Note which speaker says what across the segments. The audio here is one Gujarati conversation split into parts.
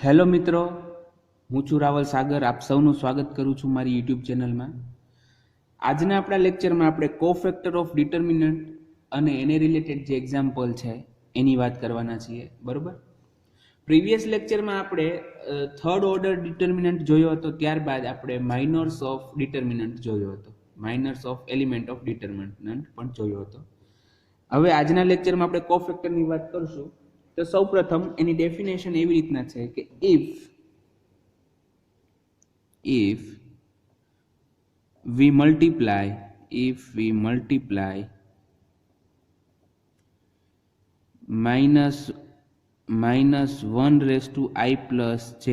Speaker 1: હેલો મિત્રો, હું છું રાવલ સાગર. આપ સૌનું સ્વાગત કરું છું મારી યુટ્યુબ ચેનલમાં. આજના આપણા લેક્ચરમાં આપણે કોફેક્ટર ઓફ ડિટર્મિનન્ટ અને એને રિલેટેડ જે એક્ઝામ્પલ છે એની વાત કરવાના છીએ, બરોબર. પ્રીવિયસ લેક્ચરમાં આપણે થર્ડ ઓર્ડર ડિટર્મિનન્ટ જોયો હતો, ત્યારબાદ આપણે માઇનર્સ ઓફ ડિટર્મિનન્ટ જોયો હતો, minors of element of determinant પણ જોયો હતો. હવે આજના લેક્ચરમાં આપણે કોફેક્ટરની વાત કરશું. તો સૌપ્રથમ એની ડેફિનેશન એવી રીતના છે કે if we multiply minus 1 raised to I plus j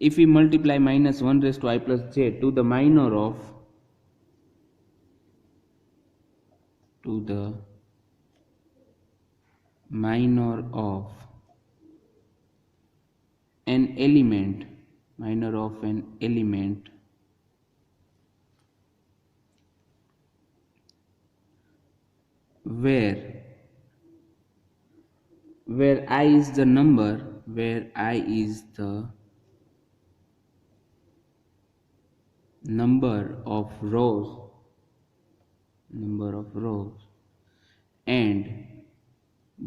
Speaker 1: if we multiply minus 1 raised to I plus j to the minor of an element where I is the number of rows and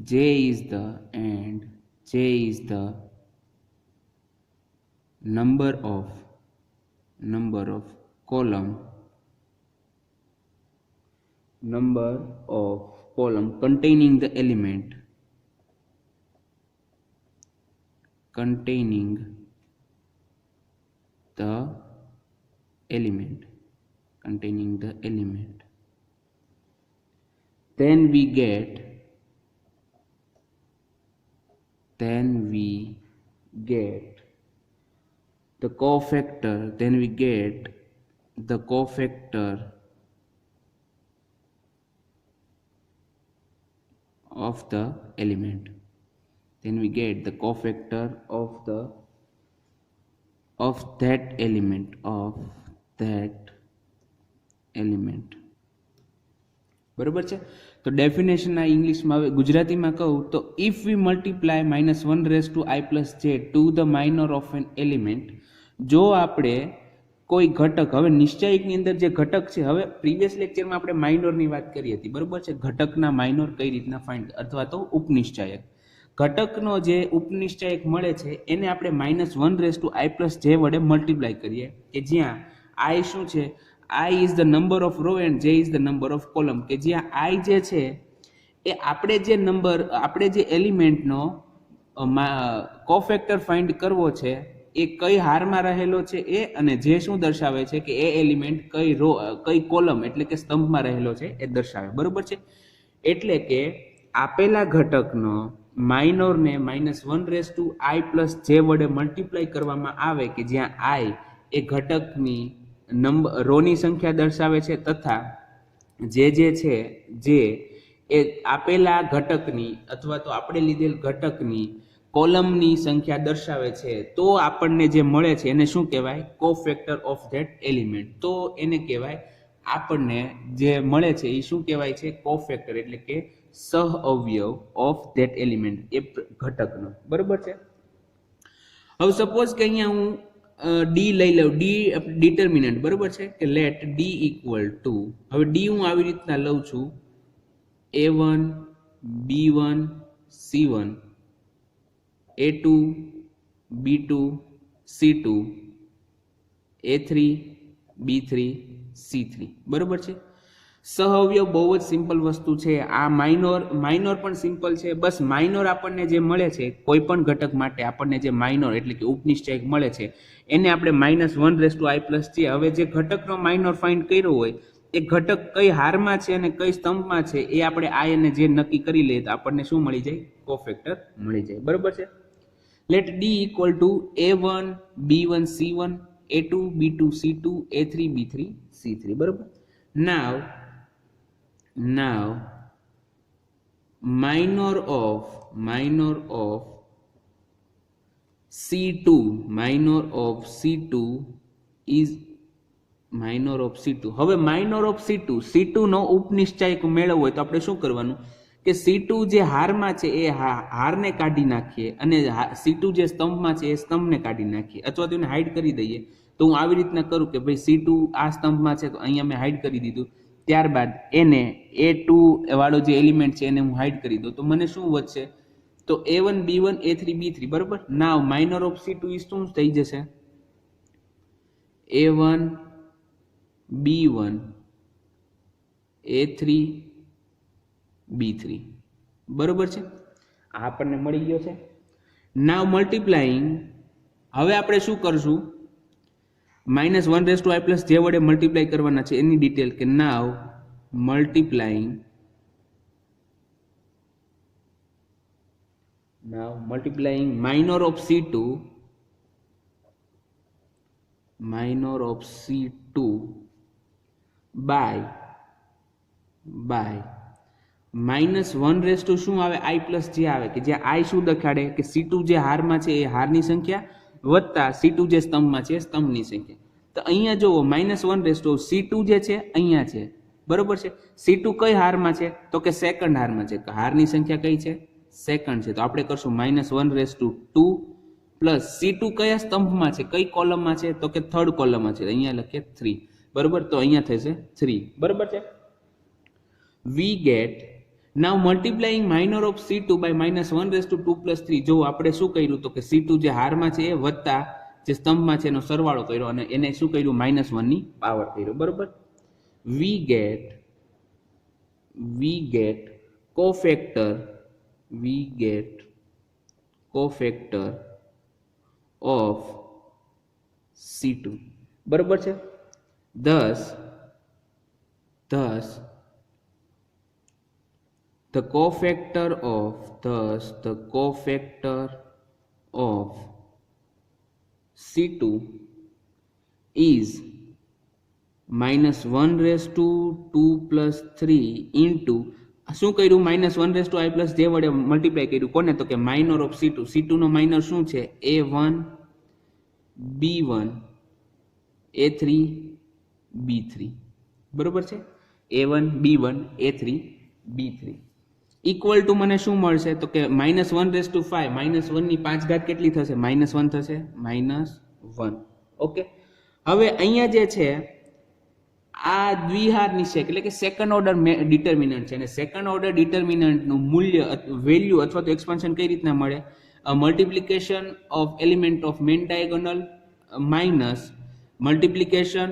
Speaker 1: j is the number of column containing the element then we get the cofactor of the element of that element બરોબર છે. તો ડેફિનેશન આ ઇંગ્લિશમાં હવે ગુજરાતીમાં કહું તો if we multiply -1 raise to I plus J to the minor of an element, જો આપણે કોઈ ઘટક, હવે નિશ્ચયકની અંદર જે ઘટક છે, હવે પ્રીવિયસ લેક્ચરમાં આપણે માઇનોરની વાત કરી હતી, બરોબર છે. ઘટકના માઇનોર કઈ રીતના ફાઇન્ડ, અથવા તો ઉપનિશ્ચયક ઘટકનો જે ઉપનિશ્ચયક મળે છે એને આપણે -1 રેઝ ટુ I પ્લસ જે વડે મલ્ટીપ્લાય કરીએ, કે જ્યાં I શું છે, I is the number of row and j is the number of column, કે જ્યાં I જે છે એ આપણે જે એલિમેન્ટનો કોફેક્ટર ફાઇન્ડ કરવો છે એ કઈ હારમાં રહેલો છે એ, અને જે શું દર્શાવે છે કે એ એલિમેન્ટ કઈ કોલમ એટલે કે સ્તંભમાં રહેલો છે એ દર્શાવે, બરોબર છે. એટલે કે આપેલા ઘટકનો માઇનોરને -1 રેઝ ટુ I પ્લસ જે વડે મલ્ટીપ્લાય કરવામાં આવે, કે જ્યાં I એ ઘટકની રોની સંખ્યા દર્શાવે છે તથા જે છે જે એ આપેલા ઘટકની અથવા તો આપણે લીધેલ ઘટકની કોલમની સંખ્યા દર્શાવે છે, તો આપણને જે મળે છે એને શું કહેવાય, કોફેક્ટર ઓફ ધેટ એલિમેન્ટ. તો એને કહેવાય, આપણને જે મળે છે એ શું કહેવાય છે, કોફેક્ટર, એટલે કે સહઅવયવ ઓફ ધેટ એલિમેન્ટ, એ ઘટકનો, બરોબર છે. હવે સપોઝ કે અહીંયા હું ડી લઈ લઉં, ડી ડિટર્મિનન્ટ, બરોબર છે, કે લેટ ડી ઇક્વલ ટુ, હવે ડી હું આવી રીતના લઉં છું, A1 B1 C1 A2 B2 C2 A3 B3 C3, બરોબર છે. સહઅવયવ બહુ જ સિમ્પલ વસ્તુ છે. આ માઇનોર પણ સિમ્પલ છે. બસ માઇનોર આપણને જે મળે છે કોઈ પણ ઘટક માટે, આપણને જે માઇનોર એટલે કે ઉપનિશ્ચયક મળે છે એને આપણે -1 રેઝ ટુ I પ્લસ જે, હવે જે ઘટકનો માઇનોર ફાઇન્ડ કર્યો હોય એ ઘટક કઈ હારમાં છે અને કઈ સ્તંભમાં છે એ આપણે I અને જે નક્કી કરી લઈએ તો આપણને શું મળી જાય, કોફેક્ટર મળી જાય, બરોબર છે. Late D equal to A1 B1 C1 A2 B2 C2 A3 B3 C3, બરોબર. Now minor of C2 is minor of C2. હવે માઇનોર ઓફ C2 નો ઉપનિશ્ચાયક મેળવવો હોય તો આપણે શું કરવાનું કે C2 જે હારમાં છે એ હારને કાઢી નાખીએ અને C2 જે સ્તંભમાં છે એ સ્તંભને કાઢી નાખીએ અથવા તો એને હાઈડ કરી દઈએ. તો હું આવી રીતના કરું કે ભાઈ C2 આ સ્તંભમાં છે તો અહીંયા મેં હાઈડ કરી દીધું. ત્યારબાદ એને A2 વાળો જે એલિમેન્ટ છે એને હું હાઈડ કરી દઉં તો મને શું વધશે તો A1 B1 A3 B3 બરોબર. નાવ માઇનોર ઓફ C2 ઇઝ શું થઈ જશે A1 B1 A3 B3 બરોબર છે. આ આપણને મળી ગયો છે. નાવ મલ્ટીપ્લાઈંગ હવે આપણે શું કરશું -1 i + j વડે મલ્ટીપ્લાય કરવાના છે એની ડિટેલ કે નાવ મલ્ટીપ્લાઈંગ માઇનોર ઓફ C2 બાય -1 શું આવે i + j આવે કે જે i શું દેખાડે કે C2 જે હારમાં છે એ હારની સંખ્યા વત્તા C2 જે સ્તંભમાં છે એ સ્તંભની સંખ્યા. તો અહીંયા જુઓ -1 C2 જે છે અહીંયા છે બરોબર છે. C2 કઈ હારમાં છે તો કે સેકન્ડ હારમાં છે. હારની સંખ્યા કઈ છે સેકન્ડ છે. તો આપણે કરશું -1/2 પ્લસ C2 કયા સ્તંભમાં છે કઈ કોલમમાં છે તો કે થર્ડ કોલમમાં છે. અહીંયા લખીએ 3 બરોબર. તો અહીંયા થશે 3 બરોબર છે. we get now multiplying minor of C2 by -1/2 + 3. જો આપણે શું કર્યું તો કે C2 જે હારમાં છે એ વત્તા જે સ્તંભમાં છે એનો સરવાળો કર્યો અને એને શું કર્યું -1 ની પાવર કર્યો બરોબર. we get cofactor of C2 બરોબર છે. thus the cofactor of C2 is -1/2 + 3 into શું કર્યું -1 i + j વડે મલ્ટીપ્લાય કર્યું કોને તો કે minor of C2 no minor શું છે A1 B1 A3 B3 બરોબર છે. A1 B1 A3 B3 equal to મને શું મળશે તો કે -1/5 -1 ની 5 ઘાત કેટલી થશે -1 થશે -1. ઓકે. હવે અહીંયા જે છે આ દ્વિહાર નિશ્ચયક એટલે કે સેકન્ડ ઓર્ડર ડિટર્મિનન્ટ છે અને સેકન્ડ ઓર્ડર ડિટર્મિનન્ટનું મૂલ્ય વેલ્યુ અથવા તો એક્સપાન્શન કઈ રીતના મળે multiplication of element of main diagonal minus multiplication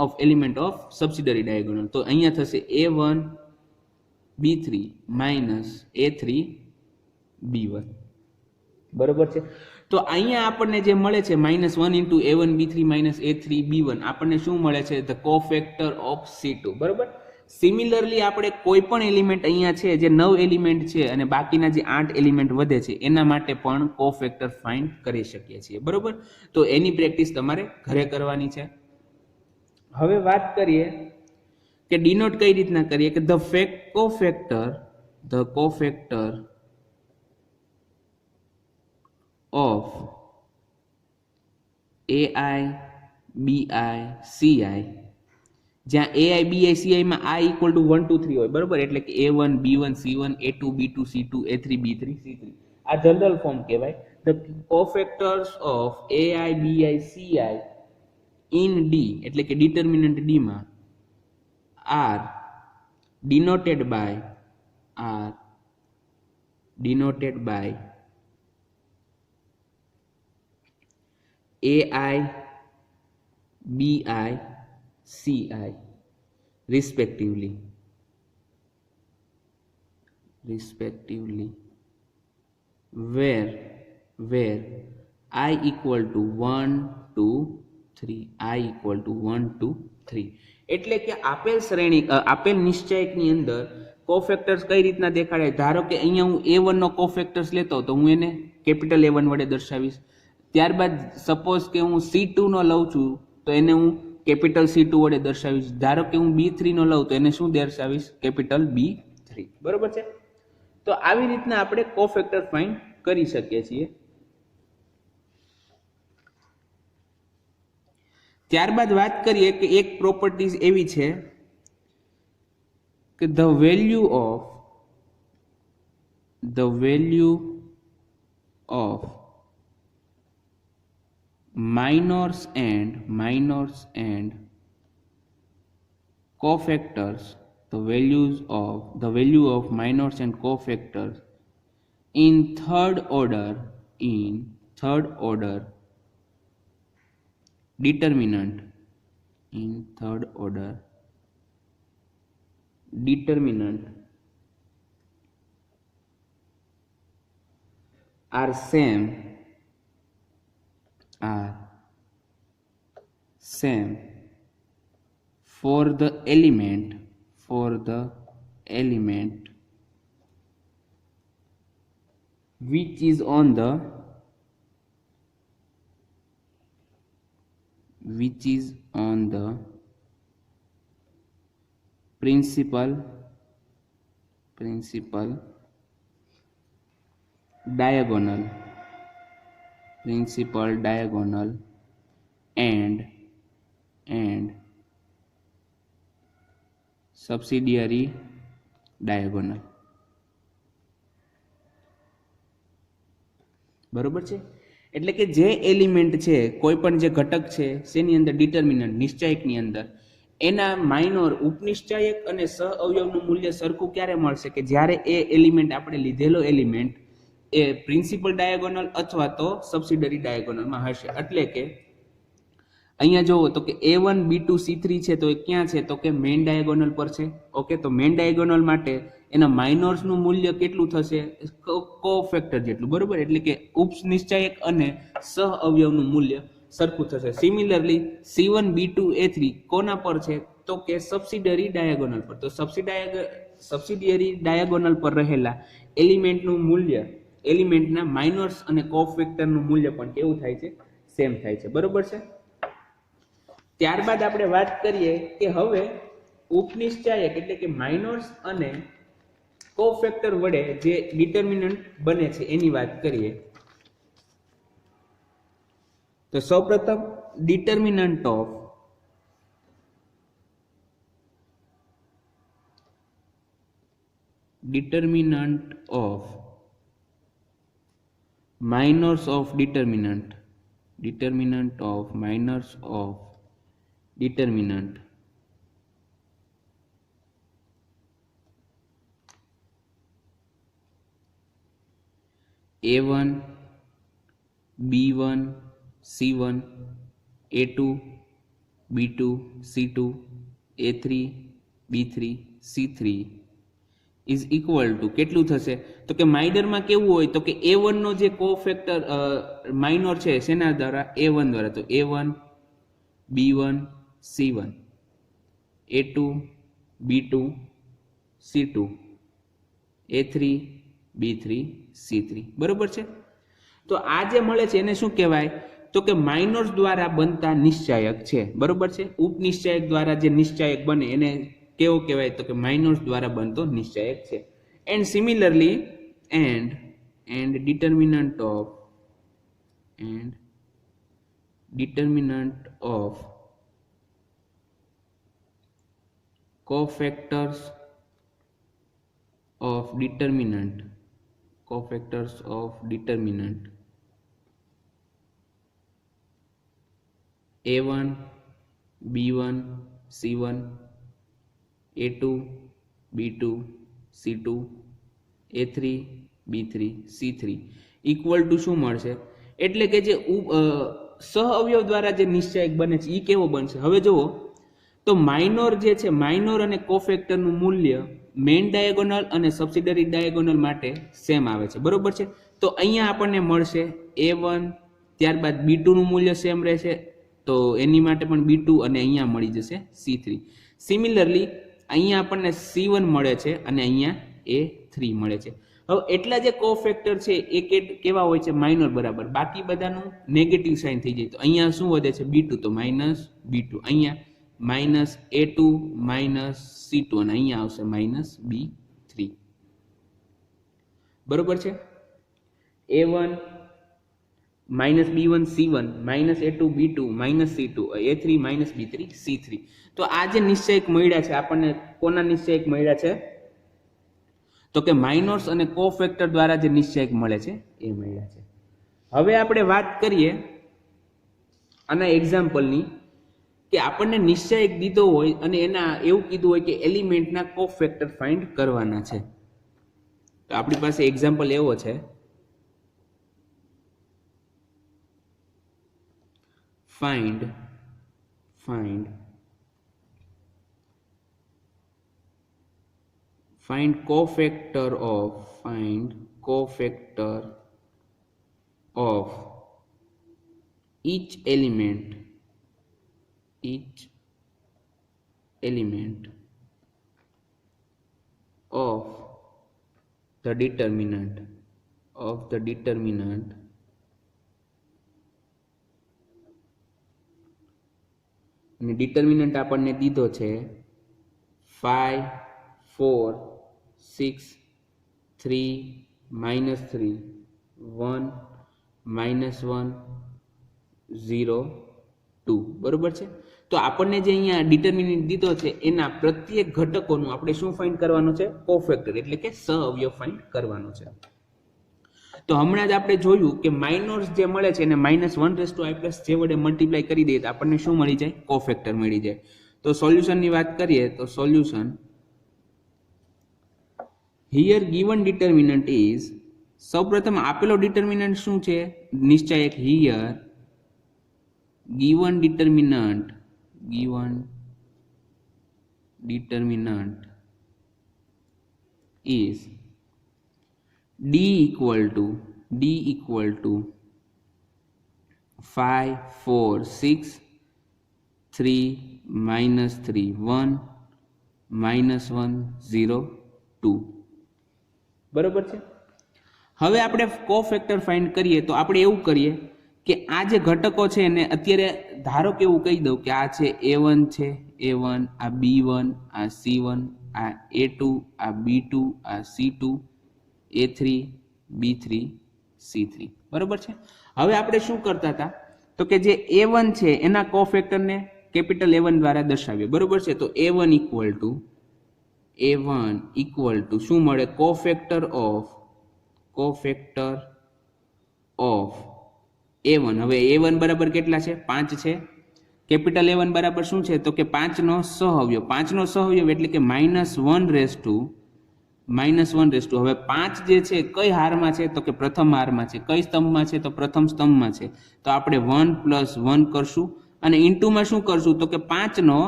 Speaker 1: of element of subsidiary diagonal. તો અહીંયા થશે A1 B3 A3 B1 બરોબર છે. તો અહીંયા આપણને જે મળે છે -1 × A1 B3 A3 B1 આપણને શું મળે છે ધ કોફેક્ટર ઓફ C2 બરોબર. સિમિલરલી આપણે કોઈ પણ એલિમેન્ટ અહીંયા છે જે 9 એલિમેન્ટ છે અને બાકીના જે 8 એલિમેન્ટ વધે છે એના માટે પણ કોફેક્ટર ફાઇન્ડ કરી શકીએ છીએ બરોબર. તો એની પ્રેક્ટિસ તમારે ઘરે કરવાની છે. હવે વાત કરીએ કે ડિનોટ કઈ રીતના કરીએ કે the cofactor of AI BI CI જ્યાં AI BI CI માં I = 1 2 3 હોય બરોબર. એટલે કે A1 B1 C1 A2 B2 C2 A3 B3 C3 આ જનરલ ફોર્મ કહેવાય. The cofactors of AI BI CI in D એટલે કે ડિટર્મિનન્ટ D માં are denoted by AI BI CI respectively where I = 1 2 3 I = 1 2 3 એટલે કે આપેલ શ્રેણી આપેલ નિશ્ચયકની અંદર કોફેક્ટર્સ કઈ રીતના દેખાડે. ધારો કે અહીંયા હું A1 નો કોફેક્ટર્સ લેતો તો હું એને કેપિટલ A1 વડે દર્શાવીશ. ત્યારબાદ સપોઝ કે હું C2 નો લઉં છું તો એને હું કેપિટલ C2 વડે દર્શાવીશ. ધારો કે હું B3 નો લઉં તો એને શું દર્શાવીશ કેપિટલ B3 બરોબર છે. તો આવી રીતના આપણે કોફેક્ટર ફાઇન્ડ કરી શકીએ છીએ. ત્યારબાદ વાત કરીએ કે એક પ્રોપર્ટીઝ એવી છે કે the value of minors and cofactors, the value of minors and cofactors in third order determinant are same for the element which is on the principal diagonal and subsidiary diagonal. બરોબર છે. એટલે કે જે એલિમેન્ટ છે, કોઈ પણ જે ઘટક છે શેની અંદર ડિટર્મિનન્ટ નિશ્ચાયકની અંદર એના માઇનોર ઉપનિશ્ચાયક અને સહ અવયવનું મૂલ્ય સરખું ક્યારે મળશે કે જ્યારે એ એલિમેન્ટ આપણે લીધેલો એલિમેન્ટ એ પ્રિન્સિપલ ડાયાગોનલ અથવા તો સબસિડરી ડાયાગોનલમાં હશે. એટલે કે અહીંયા જોવો તો કે A1 B2 C3 છે તો એ ક્યાં છે તો કે મેઇન ડાયાગોનલ પર છે. ઓકે, તો મેઇન ડાયાગોનલ માટે એના માઇનોર્સનું મૂલ્ય કેટલું થશે કોફેક્ટર જેટલું. બરોબર, એટલે કે ઉપનિશ્ચાયક અને સહ અવયવનું મૂલ્ય સરખું થશે. સિમિલરલી C1 B2 A3 કોના પર છે તો કે સબસિડરી ડાયાગોનલ પર. તો સબસિડિયરી ડાયાગોનલ પર રહેલા એલિમેન્ટનું મૂલ્ય એલિમેન્ટના માઇનોર્સ અને કોફેક્ટરનું મૂલ્ય પણ કેવું થાય છે સેમ થાય છે. બરોબર છે. ત્યારબાદ આપણે વાત કરીએ કે હવે ઉપનિશ્ચાયક એટલે કે માઇનોર્સ અને કોફેક્ટર વડે જે ડિટર્મિનન્ટ બને છે એની વાત કરીએ. તો સૌપ્રથમ determinant of minors of determinant A1 B1 C1 A2 B2 C2 A3 B3 C3 is equal to કેટલું થશે તો કે માઇનરમાં કેવું હોય તો કે A1 નો જે કોફેક્ટર માઇનોર છે શેના દ્વારા A1 દ્વારા. તો A1 B1 C1 A2 B2 C2 A3 B3 C3. બરોબર છે. તો આ જે મળે છે એને શું કહેવાય તો કે માઇનોર્સ દ્વારા બનતા નિશ્ચાયક છે. બરોબર છે. ઉપનિશ્ચાયક દ્વારા જે નિશ્ચાયક બને એને કેવો કહેવાય તો કે માઇનોર્સ દ્વારા બનતો નિશ્ચાયક છે. And similarly and determinant of cofactors of determinant A1 B1 C1 A2 B2 C2 A3 B3 C3 equal two શું મળશે એટલે કે જે સહ અવયવ દ્વારા જે નિશ્ચાયક બને છે એ કેવો બનશે. હવે જુઓ તો માઇનોર જે છે માઇનોર અને કોફેક્ટરનું મૂલ્ય મેઇન ડાયાગોનલ અને સબસિડરી ડાયાગોનલ માટે સેમ આવે છે. બરોબર છે. તો અહીંયા આપણને મળશે A1 ત્યારબાદ B2 નું મૂલ્ય સેમ રહેશે તો એની માટે પણ B2 અને અહીંયા મળી જશે C3. સિમિલરલી અહીંયા આપણને C1 મળે છે અને અહીંયા A3 મળે છે. હવે એટલા જે કોફેક્ટર છે એ કેવા હોય છે માઇનોર બરાબર, બાકી બધાનું નેગેટિવ સાઇન થઈ જાય. તો અહીંયા શું વધે છે B2 તો માઇનસ B2, અહીંયા માઇનસ A2 માઇનસ C2 અને અહીંયા આવશે માઇનસ B3. બરોબર છે. A1 minus B1 C1 minus A2 B2 minus C2 A3 minus B3 C3. તો આ જે નિશ્ચયક મળ્યા છે આપણને કોના નિશ્ચયક મળ્યા છે? તો કે માઇનોર્સ અને કોફેક્ટર દ્વારા જે નિશ્ચયક મળે છે એ મળ્યા છે. હવે આપણે વાત કરીએ આના એક્ઝામ્પલની કે આપણને નિશ્ચયક દીધો હોય અને એના એવું કીધું હોય કે એલિમેન્ટના કોફેક્ટર ફાઇન્ડ કરવાના છે. તો આપણી પાસે એક્ઝામ્પલ એવો છે, find cofactor of each element of the determinant અને ડિટર્મિનન્ટ આપણને દીધો છે 5 4 6 3 -3 1 -1 0 2. બરોબર છે. તો આપણને જે અહીંયા ડિટર્મિનન્ટ દીધો છે એના પ્રત્યેક ઘટકોનું આપણે શું ફાઇન્ડ કરવાનું છે? કોફેક્ટર એટલે કે સહઅવયવ ફાઇન્ડ કરવાનો છે. તો હમણાં જ આપણે જોયું કે માઇનોર્સ જે મળે છે એને -1/i+ જે વડે મલ્ટીપ્લાય કરી દઈએ તો આપણને શું મળી જાય? કોફેક્ટર મળી જાય. તો સોલ્યુશનની વાત કરીએ તો solution here given determinant is, સૌપ્રથમ આપેલો ડિટર્મિનન્ટ શું છે? નિશ્ચયક here given determinant is d equal to 5 4 6 3 -3 1 -1 0 2. બરોબર છે. હવે આપણે કોફેક્ટર ફાઇન્ડ કરીએ તો આપણે એવું કરીએ કે આ જે ઘટકો છે એને અત્યારે ધારો કે એવું કહી દઉં કે આ છે A1 છે, A1 આ B1 આ C1 આ A2 આ B2 આ C2 A3 B3 C3. બરોબર છે. હવે આપણે શું કરતા હતા તો કે જે A1 છે એના કોફેક્ટરને કેપિટલ A1 દ્વારા દર્શાવીએ. બરોબર છે. તો A1 ઇક્વલ ટુ શું મળે? Cofactor of A1. હવે A1 બરાબર કેટલા છે? 5 છે. કેપિટલ A1 બરાબર શું છે? તો કે 5 નો સહઅવયવ. 5 નો સહઅવયવ એટલે કે -1/. હવે 5 જે છે કઈ હારમાં છે? તો કે પ્રથમ હારમાં છે. કઈ સ્તંભમાં છે? તો પ્રથમ સ્તંભમાં છે. તો આપણે 1 + 1 કરશું અને ઇન્ટુમાં શું કરશું? તો કે 5 નો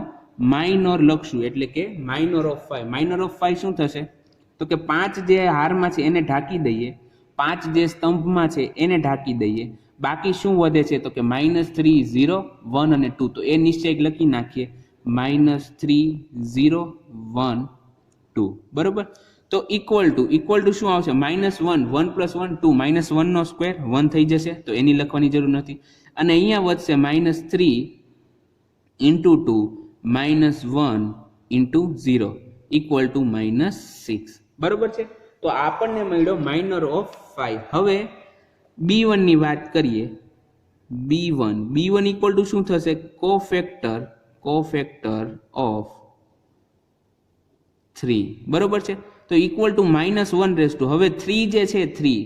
Speaker 1: માઇનોર લખશું એટલે કે માઇનોર ઓફ 5. માઇનોર ઓફ 5 શું થશે? તો કે 5 જે હારમાં છે એને ઢાંકી દઈએ, 5 જે સ્તંભમાં છે એને ઢાંકી દઈએ. બાકી શું વધે છે? તો કે -3 0 1 અને 2. તો એ નિશ્ચયક લખી નાખીએ -3 0 1 2. બરોબર. તો ઇક્વલ ટુ શું આવશે? -1 1 + 1 2 -1 નો સ્ક્વેર 1 થઈ જશે. તો એની લખવાની જરૂર નથી. અને અહીંયા વધશે -3 × 2 -1 × 0 ઇક્વલ ટુ -6. બરોબર છે. તો આપણને મળ્યો માઇનોર ઓફ 5. હવે B1 ની વાત કરીએ. B1 ઇક્વલ ટુ શું થશે? Cofactor of 3. બરોબર છે. તો ઇક્વલ ટુ -1/. હવે 3 જે છે 3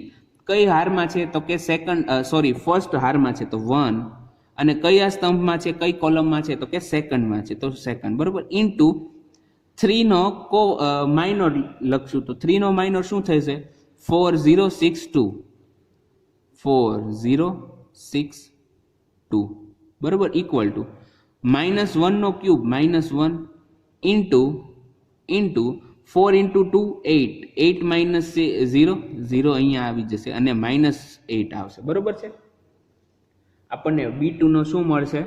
Speaker 1: કઈ હારમાં છે? તો કે ફર્સ્ટ હારમાં છે તો 1. અને કયા સ્તંભમાં છે? કઈ કોલમમાં છે? તો કે સેકન્ડમાં છે તો સેકન્ડ. બરોબર. ઇન્ટુ 3 નો માઇનોર લખશું તો 3 નો માઇનોર શું થશે? 4062. 4062. બરોબર. ઇક્વલ ટુ -1 નો ક્યુબ -1 ઇન્ટુ 4 × 2 8. 8 - 0 0 અહીંયા આવી જશે અને -8 આવશે. બરોબર છે. આપણને B2 નો શું મળશે?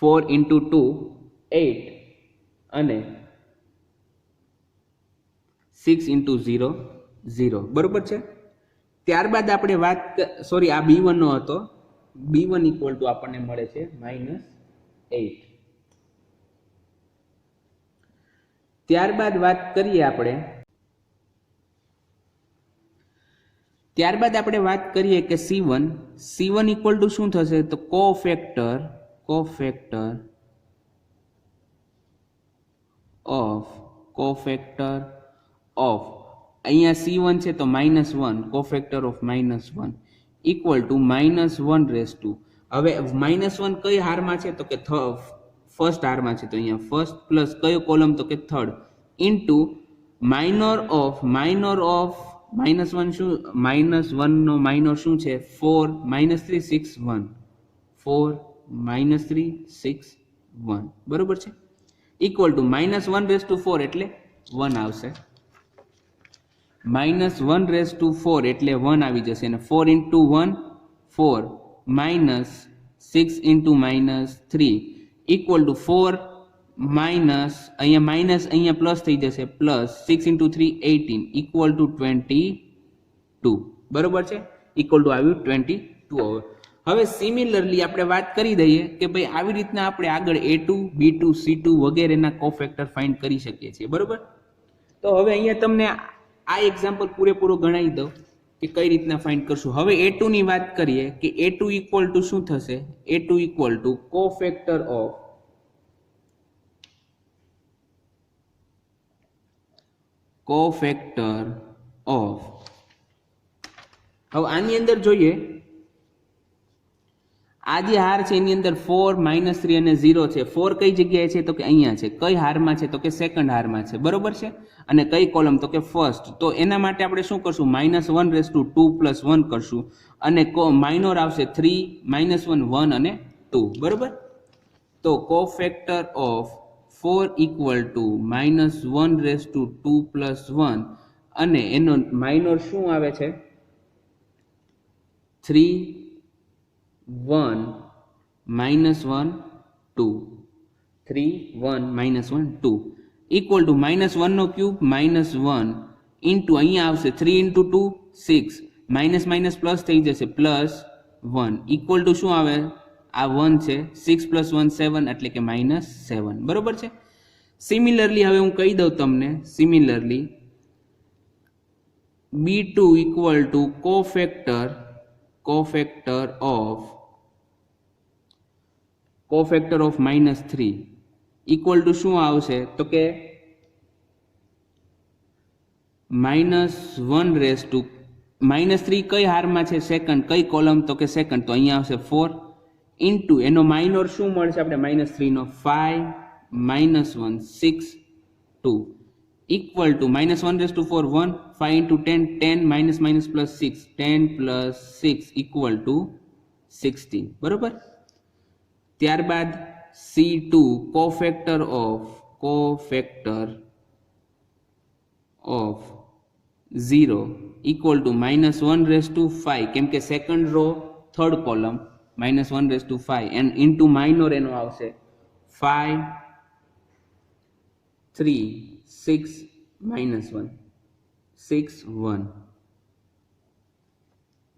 Speaker 1: 4 × 2 8 અને 6 × 0 0. બરોબર છે. ત્યારબાદ આપણે આ B1 નો હતો. B1 ઇક્વલ ટુ આપણને મળે છે -8. ત્યારબાદ વાત કરીએ આપણે ત્યારબાદ આપણે વાત કરીએ કે C1 ઇક્વલ ટુ શું થશે તો કોફેક્ટર ઓફ અહીંયા C1 છે તો -1 કોફેક્ટર ઓફ -1 ઇક્વલ ટુ -1 હવે -1 કઈ હારમાં છે તો કે ફર્સ્ટ હારમાં છે તો અહીંયા ફર્સ્ટ પ્લસ કયો કોલમ તો કે થર્ડ ઇન્ટુ માઇનોર ઓફ -1 શું -1 નો માઇનોર શું છે 4 -3 6 1 4 -3 6 1 બરોબર છે ઇક્વલ ટુ -1 એટલે 1 આવશે -1 એટલે 1 આવી જશે અને 4 into 1 4 minus 6 into -3 equal to 4 minus અહીંયા માઇનસ અહીંયા પ્લસ થઈ જશે પ્લસ 6 into 3 18 equal to 22 બરોબર છે ઇક્વલ ટુ આવ્યું 22 હવે સિમિલરલી આપણે વાત કરી દઈએ કે ભાઈ આવી રીતના આપણે આગળ A2 B2 C2 વગેરેના કોફેક્ટર ફાઇન્ડ કરી શકીએ છીએ બરોબર તો હવે અહીંયા તમને આ એક્ઝામ્પલ પૂરેપૂરો ગણાવી દઉં કે કઈ રીતના ફાઇન્ડ કરશું હવે A2 ની વાત કરીએ કે A2 ઇક્વલ ટુ શું થશે A2 equal to cofactor of હવે આની અંદર જોઈએ આ જે હાર છે એની અંદર 4 -3 અને 0 છે 4 કઈ જગ્યાએ છે તો કે અહીંયા છે કઈ હારમાં છે તો કે સેકન્ડ હારમાં છે બરોબર છે અને કઈ કોલમ તો કે ફર્સ્ટ તો એના માટે આપણે શું કરશું -1 + 1 કરશું અને માઇનોર આવશે 3 -1 1 અને 2 બરોબર તો કોફેક્ટર ઓફ 4 ઇક્વલ ટુ -1 + 1 અને એનો માઇનોર શું આવે છે 3 1 -1 2 3 1 -1 2 ઇક્વલ ટુ -1 નો ક્યુબ -1 ઇન્ટુ અહીંયા આવશે 3 into 2 6 માઇનસ માઇનસ પ્લસ થઈ જશે +1 ઇક્વલ ટુ શું આવે આ 1 છે 6 + 1 7 એટલે કે -7 બરોબર છે સિમિલરલી હવે હું કહી દઉં તમને similarly B2 equal to cofactor of -3 equal to શું આવશે તો કે -3 કઈ હારમાં છે સેકન્ડ કઈ કોલમ તો કે સેકન્ડ તો અહીંયા આવશે 4 ઇન્ટુ એનો માઇનોર શું મળશે આપણે -3 નો 5 -1 6 2 equal to -1 1 5 into 10 10 minus plus 6 10 plus 6 equal to 16 બરોબર ત્યારબાદ C2 cofactor of 0 equal to -1/5 કેમ કે second row third column -1/5 and into minor એનો આવશે 5 3 6 -1 6 1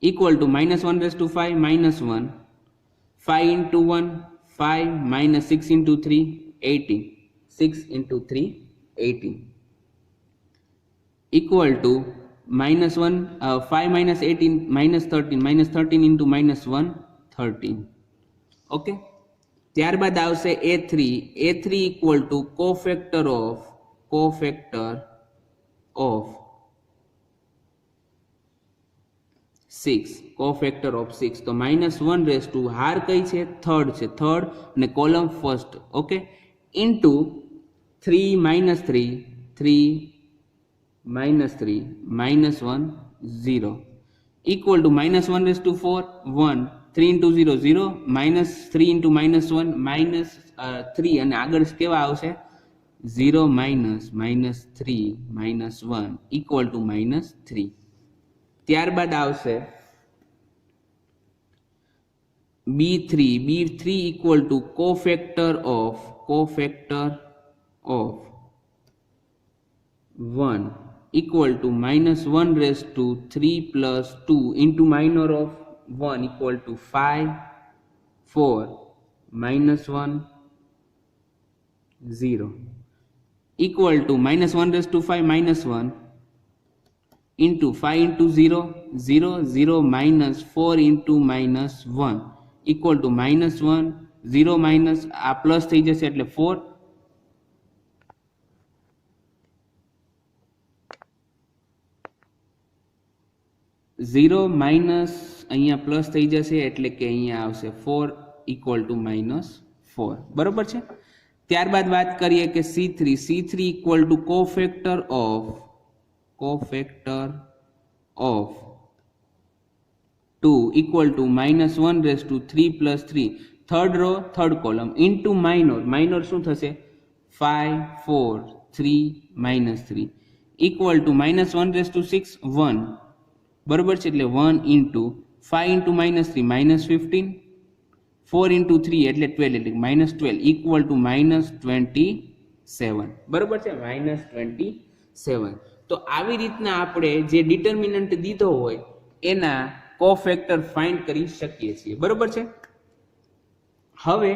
Speaker 1: equal to -1/5 -1 5 into 1 5 minus 6 into 3 18 6 into 3 18 equal to -1 5 minus 18 -13 into -1 13 okay ત્યારબાદ આવશે A3 equal to cofactor of 6 તો -1 હાર કઈ છે થર્ડ અને column first okay into 3 -3 -1 0 equal to -1/4 1 3 into 0 0 -3 into -1 -3 અને આગળ કેવા આવશે 0 -3 -1 ઇક્વલ ટુ -3 ત્યારબાદ આવશે B3 equal to cofactor of 1 equal to -1/3 plus 2 into minor of 1 equal to 5 4 -1 0 equal to -1/5 -1 into 5 into 0 0 0 minus 4 into minus 1 equal to -1 0 minus આ પ્લસ થઈ જશે એટલે 4 0 માઇનસ અહીંયા પ્લસ થઈ જશે એટલે કે અહીંયા આવશે 4 ઇક્વલ ટુ -4 બરોબર છે। ત્યારબાદ વાત કરીએ કે C3 equal to cofactor of 2 equal to -1/3 + 3 third row third column into minor શું થશે 5 4 3 -3 ઇક્વલ ટુ -1/6 1 બરોબર છે એટલે 1 ઇન્ટુ 5 ઇન્ટુ -3 -15 4 ઇન્ટુ 3 એટલે 12 એટલે -12 ઇક્વલ ટુ -27 બરોબર છે -27। તો આવી રીતના આપણે જે ડિટર્મિનન્ટ દીધો હોય એના કોફેક્ટર ફાઇન્ડ કરી શકીએ છીએ બરોબર છે। હવે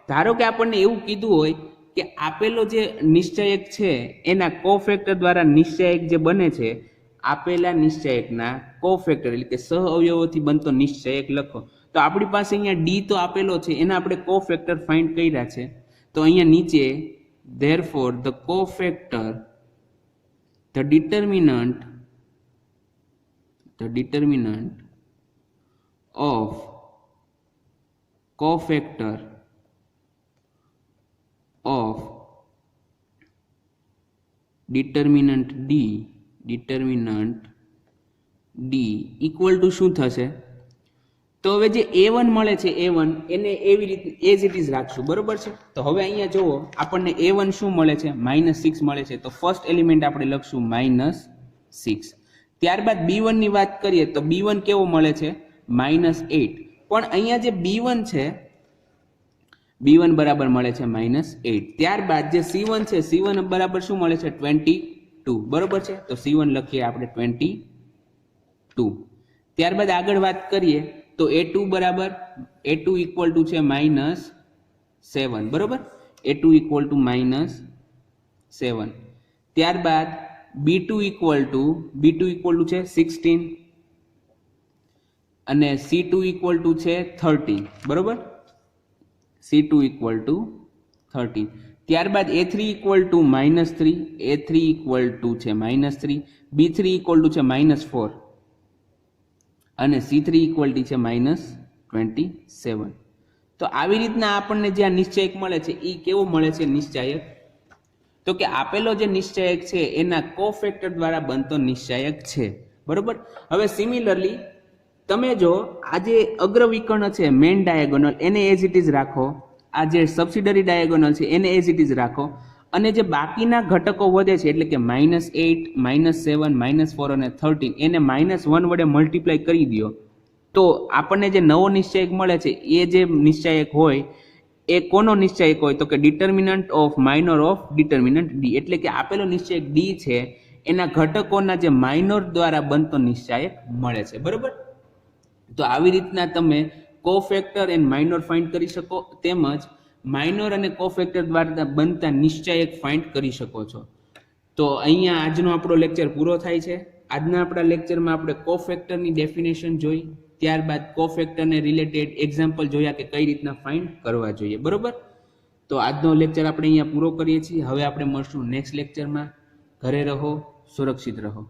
Speaker 1: ધારો કે આપણને એવું કીધું હોય કે આપેલો જે નિશ્ચયક છે એના કોફેક્ટર દ્વારા નિશ્ચયક જે બને છે આપેલા નિશ્ચયકના કોફેક્ટર એટલે કે સહ અવયવોથી બનતો નિશ્ચયક લખો। તો આપણી પાસે અહીંયા ડી તો આપેલો છે એના આપણે કોફેક્ટર ફાઇન્ડ કર્યા છે તો અહીંયા નીચે therefore the cofactor the determinant of cofactor of determinant D equal to શું થશે તો હવે જે a1 મળે છે a1 એને એવી રીતે એઝ ઇટ ઇઝ રાખશું બરોબર છે। તો હવે અહીંયા જુઓ આપણને a1 શું મળે છે -6 મળે છે તો ફર્સ્ટ એલિમેન્ટ આપણે લખશું -6। ત્યારબાદ b1 ની વાત કરીએ તો b1 કેવો મળે છે -8 પણ અહીંયા જે b1 છે b1 બરાબર મળે છે -8। ત્યારબાદ જે c1 છે c1 બરાબર શું મળે છે 22 બરોબર છે તો c1 લખીએ આપણે 22। ત્યારબાદ આગળ વાત કરીએ તો a2 બરાબર a2 ઇક્વલ ટુ છે -7 બરોબર a2 ઇક્વલ ટુ -7। ત્યારબાદ b2 ઇક્વલ ટુ છે 16 અને c2 ઇક્વલ ટુ છે 13 બરોબર c2 ઇક્વલ ટુ 13। ત્યારબાદ a3 equal to -3 a3 equal to છે -3 b3 ઇક્વલ ટુ છે -4 અને c3 ઇક્વલ ટુ છે -27। તો આવી રીતના આપણને જે આ નિશ્ચયક મળે છે એ કેવો મળે છે નિશ્ચયક તો કે આપેલો જે નિશ્ચયક છે એના કોફેક્ટર દ્વારા બનતો નિશ્ચયક છે બરોબર। હવે સિમિલરલી તમે જો આ જે અગ્રવિકર્ણ છે મેઇન ડાયાગોનલ એને એઝ ઇટ ઇઝ રાખો આ જે સબસિડરી ડાયાગોનલ છે એને એઝ ઇટ ઇઝ રાખો અને જે બાકીના ઘટકો વધે છે એટલે કે -8 -7 -4 અને 13 એને -1 વડે મલ્ટીપ્લાય કરી દો તો આપણને જે નવો નિશ્ચયક મળે છે એ જે નિશ્ચયક હોય એ કોનો નિશ્ચયક હોય તો કે determinant of minor of determinant D એટલે કે આપેલો નિશ્ચયક ડી છે એના ઘટકોના જે માઇનોર દ્વારા બનતો નિશ્ચયક મળે છે બરોબર। તો આવી રીતના તમે કોફેક્ટર એન્ડ માઇનોર ફાઇન્ડ કરી શકો તેમજ માઇનોર અને કોફેક્ટર દ્વારા બનતા નિશ્ચયક ફાઇન્ડ કરી શકો છો। તો અહીંયા આજનો આપણો લેક્ચર પૂરો થાય છે। આજના આપણા લેક્ચરમાં આપણે કોફેક્ટરની ડેફિનેશન જોઈ ત્યારબાદ કોફેક્ટરને રિલેટેડ એક્ઝામ્પલ જોયા કે કઈ રીતના ફાઇન્ડ કરવા જોઈએ બરોબર। તો આજનો લેક્ચર આપણે અહીંયા પૂરો કરીએ છીએ। હવે આપણે મળશું નેક્સ્ટ લેક્ચરમાં। ઘરે રહો સુરક્ષિત રહો।